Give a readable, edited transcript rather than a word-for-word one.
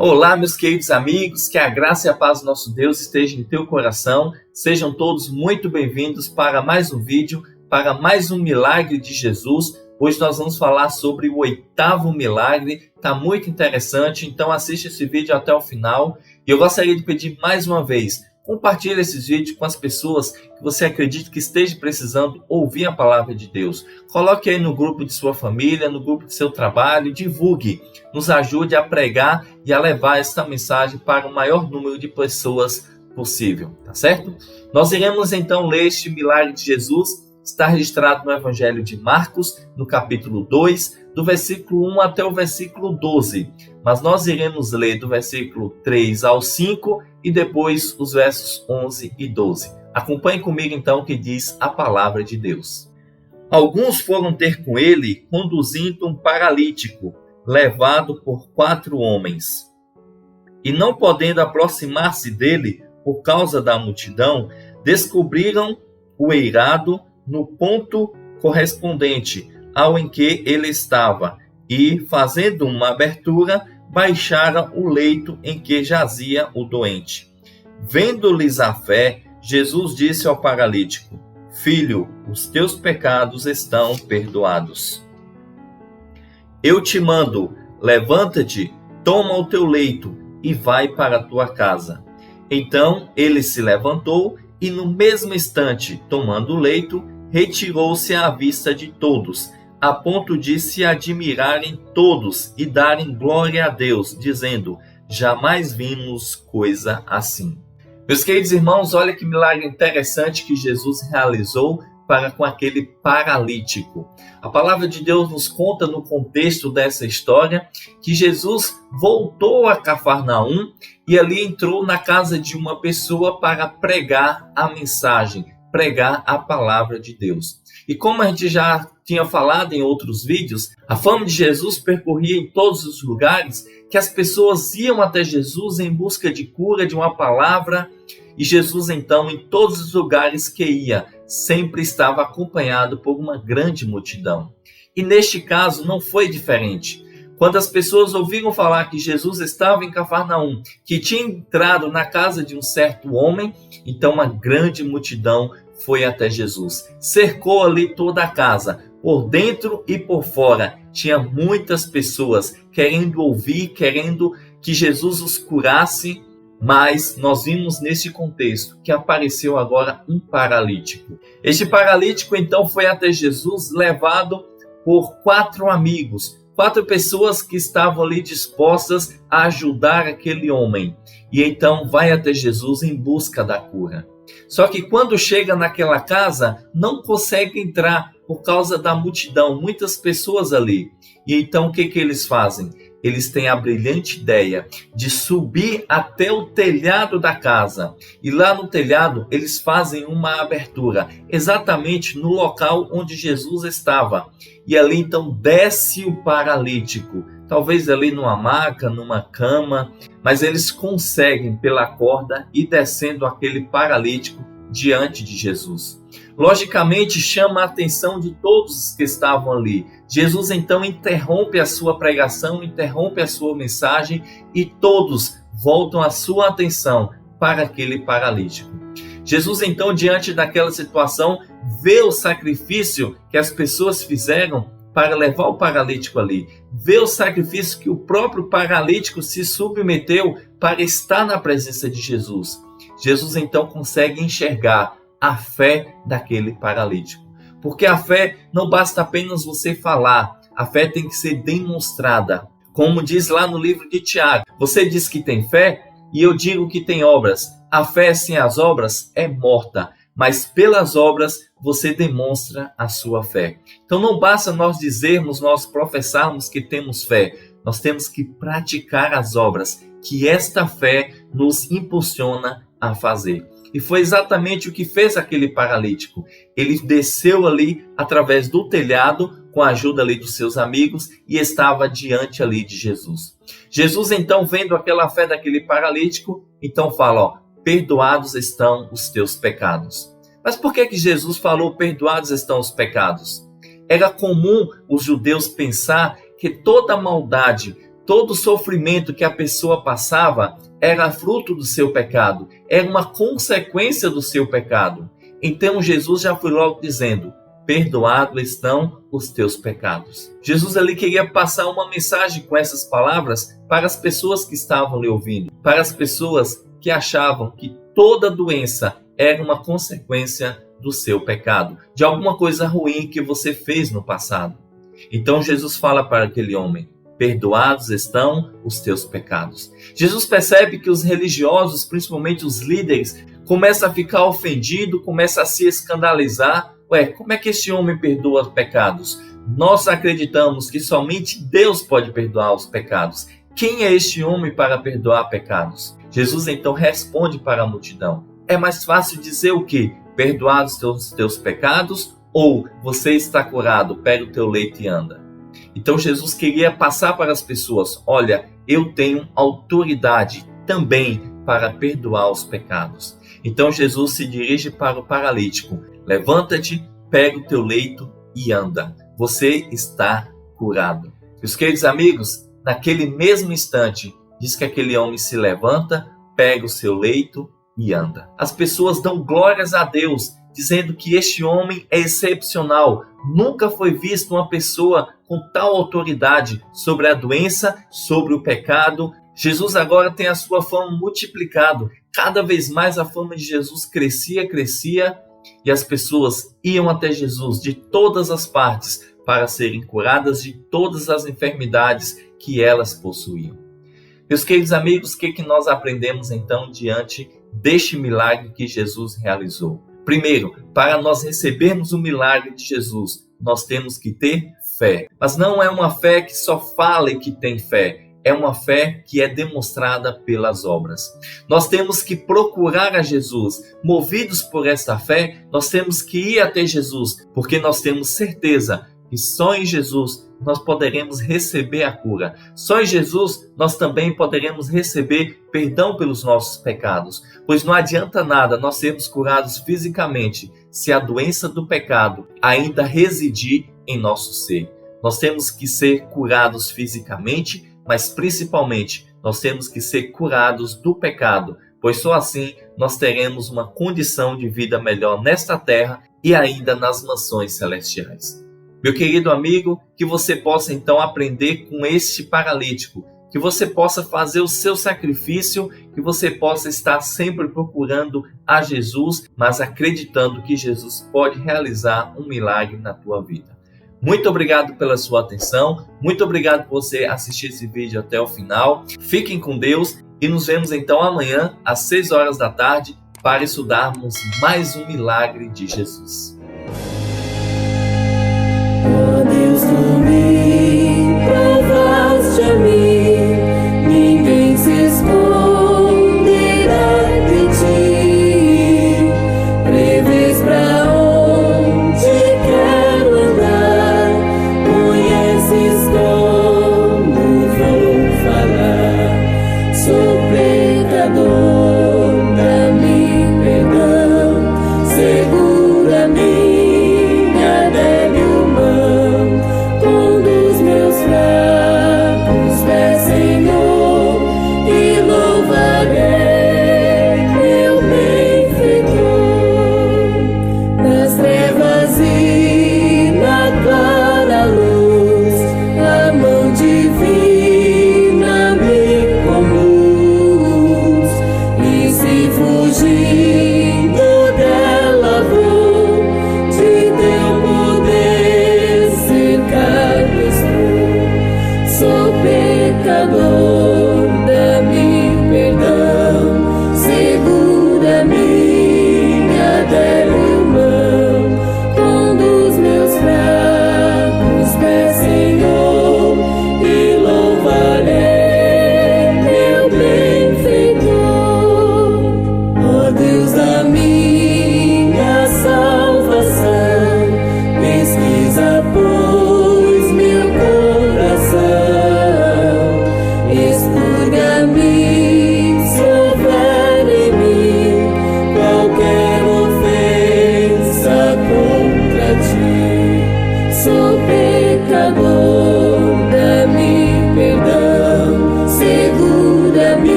Olá, meus queridos amigos, que a graça e a paz do nosso Deus esteja em teu coração. Sejam todos muito bem-vindos para mais um vídeo, para mais um milagre de Jesus. Hoje nós vamos falar sobre o 8º milagre. Está muito interessante, então assiste esse vídeo até o final. E eu gostaria de pedir mais uma vez, compartilhe esses vídeos com as pessoas que você acredita que esteja precisando ouvir a palavra de Deus. Coloque aí no grupo de sua família, no grupo de seu trabalho, divulgue. Nos ajude a pregar e a levar esta mensagem para o maior número de pessoas possível, tá certo? Nós iremos então ler este milagre de Jesus. Está registrado no Evangelho de Marcos, no capítulo 2, do versículo 1 até o versículo 12. Mas nós iremos ler do versículo 3 ao 5 e depois os versos 11 e 12. Acompanhe comigo então o que diz a palavra de Deus. Alguns foram ter com ele, conduzindo um paralítico, levado por 4 homens. E não podendo aproximar-se dele, por causa da multidão, descobriram o eirado no ponto correspondente ao em que ele estava, e, fazendo uma abertura, baixaram o leito em que jazia o doente. Vendo-lhes a fé, Jesus disse ao paralítico: Filho, os teus pecados estão perdoados. Eu te mando, levanta-te, toma o teu leito e vai para a tua casa. Então ele se levantou e, no mesmo instante, tomando o leito, retirou-se à vista de todos, a ponto de se admirarem todos e darem glória a Deus, dizendo: jamais vimos coisa assim. Meus queridos irmãos, olha que milagre interessante que Jesus realizou para com aquele paralítico. A palavra de Deus nos conta no contexto dessa história que Jesus voltou a Cafarnaum e ali entrou na casa de uma pessoa para pregar a mensagem, pregar a palavra de Deus. E como a gente já tinha falado em outros vídeos, a fama de Jesus percorria em todos os lugares, que as pessoas iam até Jesus em busca de cura, de uma palavra, e Jesus então, em todos os lugares que ia, sempre estava acompanhado por uma grande multidão. E neste caso não foi diferente. Quando as pessoas ouviram falar que Jesus estava em Cafarnaum, que tinha entrado na casa de um certo homem, então uma grande multidão foi até Jesus. Cercou ali toda a casa, por dentro e por fora. Tinha muitas pessoas querendo ouvir, querendo que Jesus os curasse. Mas nós vimos nesse contexto que apareceu agora um paralítico. Este paralítico então foi até Jesus, levado por 4 amigos, 4 pessoas que estavam ali dispostas a ajudar aquele homem. E então vai até Jesus em busca da cura. Só que quando chega naquela casa, não consegue entrar por causa da multidão, muitas pessoas ali. E então o que eles fazem? Eles têm a brilhante ideia de subir até o telhado da casa. E lá no telhado eles fazem uma abertura, exatamente no local onde Jesus estava. E ali então desce o paralítico, talvez ali numa maca, numa cama, mas eles conseguem pela corda ir descendo aquele paralítico diante de Jesus. Logicamente chama a atenção de todos os que estavam ali. Jesus então interrompe a sua pregação, interrompe a sua mensagem e todos voltam a sua atenção para aquele paralítico. Jesus então, diante daquela situação, vê o sacrifício que as pessoas fizeram para levar o paralítico ali. Vê o sacrifício que o próprio paralítico se submeteu para estar na presença de Jesus. Jesus então consegue enxergar a fé daquele paralítico. Porque a fé não basta apenas você falar, a fé tem que ser demonstrada. Como diz lá no livro de Tiago, você diz que tem fé e eu digo que tem obras. A fé sem as obras é morta, mas pelas obras você demonstra a sua fé. Então não basta nós dizermos, nós professarmos que temos fé, nós temos que praticar as obras, que esta fé nos impulsiona a fazer. E foi exatamente o que fez aquele paralítico. Ele desceu ali através do telhado, com a ajuda ali dos seus amigos, e estava diante ali de Jesus. Jesus então, vendo aquela fé daquele paralítico, então fala, perdoados estão os teus pecados. Mas por que Jesus falou, perdoados estão os pecados? Era comum os judeus pensar que toda maldade, Todo o sofrimento que a pessoa passava era fruto do seu pecado, era uma consequência do seu pecado. Então Jesus já foi logo dizendo: perdoados estão os teus pecados. Jesus ali queria passar uma mensagem com essas palavras para as pessoas que estavam lhe ouvindo, para as pessoas que achavam que toda doença era uma consequência do seu pecado, de alguma coisa ruim que você fez no passado. Então Jesus fala para aquele homem: perdoados estão os teus pecados. Jesus percebe que os religiosos, principalmente os líderes, começam a ficar ofendidos, começam a se escandalizar. Como é que este homem perdoa os pecados? Nós acreditamos que somente Deus pode perdoar os pecados. Quem é este homem para perdoar pecados? Jesus então responde para a multidão: é mais fácil dizer o quê? Perdoados os teus pecados, ou você está curado, pega o teu leito e anda. Então Jesus queria passar para as pessoas: olha, eu tenho autoridade também para perdoar os pecados. Então Jesus se dirige para o paralítico: levanta-te, pega o teu leito e anda. Você está curado. Meus queridos amigos, naquele mesmo instante, diz que aquele homem se levanta, pega o seu leito e anda. As pessoas dão glórias a Deus, dizendo que este homem é excepcional. Nunca foi visto uma pessoa com tal autoridade sobre a doença, sobre o pecado. Jesus agora tem a sua fama multiplicado. Cada vez mais a fama de Jesus crescia e as pessoas iam até Jesus de todas as partes para serem curadas de todas as enfermidades que elas possuíam. Meus queridos amigos, o que nós aprendemos então diante deste milagre que Jesus realizou? Primeiro, para nós recebermos o milagre de Jesus, nós temos que ter fé. Mas não é uma fé que só fala que tem fé. É uma fé que é demonstrada pelas obras. Nós temos que procurar a Jesus. Movidos por esta fé, nós temos que ir até Jesus, porque nós temos certeza que só em Jesus nós poderemos receber a cura. Só em Jesus nós também poderemos receber perdão pelos nossos pecados. Pois não adianta nada nós sermos curados fisicamente se a doença do pecado ainda residir em nosso ser. Nós temos que ser curados fisicamente, mas principalmente nós temos que ser curados do pecado, pois só assim nós teremos uma condição de vida melhor nesta terra e ainda nas mansões celestiais. Meu querido amigo, que você possa então aprender com este paralítico, que você possa fazer o seu sacrifício, que você possa estar sempre procurando a Jesus, mas acreditando que Jesus pode realizar um milagre na tua vida. Muito obrigado pela sua atenção, muito obrigado por você assistir esse vídeo até o final. Fiquem com Deus e nos vemos então amanhã às 6 horas da tarde para estudarmos mais um milagre de Jesus.